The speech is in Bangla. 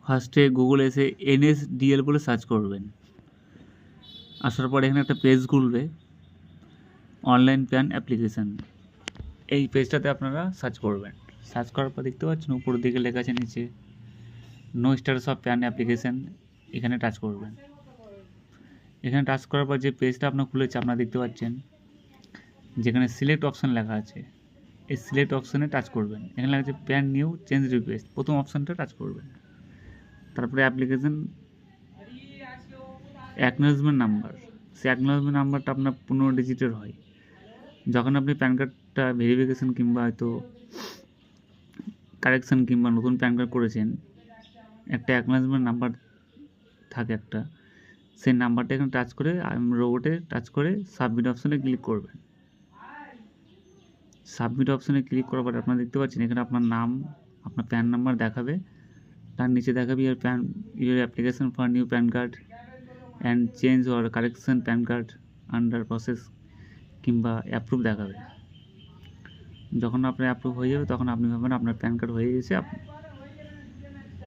ফার্স্টে গুগলে এসে NSDL বলে সার্চ করবেন। আসার পর এখানে একটা পেজ খুলবে, অনলাইন প্যান অ্যাপ্লিকেশান। এই পেজটাতে আপনারা সার্চ করবেন। সার্চ করার পর দেখতে পাচ্ছেন উপরের দিকে লেখা আছে নিচে no status of PAN application, এখানে টাচ করবেন। এখানে টাচ করার পর যে পেজটা আপনার খুলেছে আপনারা দেখতে পাচ্ছেন যেখানে সিলেক্ট অপশান লেখা আছে, এই সিলেক্ট অপশানে টাচ করবেন। এখানে লেখা আছে প্যান নিউ চেঞ্জ রিকোয়েস্ট, প্রথম অপশানটা টাচ করবেন। তারপরে অ্যাপ্লিকেশান অ্যাকনোলেজমেন্ট নাম্বার, সেই অ্যাকনোলেজমেন্ট নাম্বারটা আপনার 15 ডিজিটের হয়। যখন আপনি প্যান কার্ডটা ভেরিফিকেশান কিংবা হয়তো কারেকশান কিংবা নতুন প্যান কার্ড করেছেন, একটা অ্যাকনোলেজমেন্ট নাম্বার থাকে একটা, সেই নাম্বারটা এখানে টাচ করে রোবটে টাচ করে সাবমিট অপশানে ক্লিক করবেন। সাবমিট অপশানে ক্লিক করার পরে আপনারা দেখতে পাচ্ছেন এখানে আপনার নাম, আপনার প্যান নাম্বার দেখাবে, তার নিচে দেখাবে your application for new pan card and change or correction pan card under process কিংবা অ্যাপ্রুভ দেখাবে। যখন আপনার অ্যাপ্রুভ হয়ে যাবে তখন আপনি ভাববেন আপনার প্যান কার্ড হয়ে গেছে,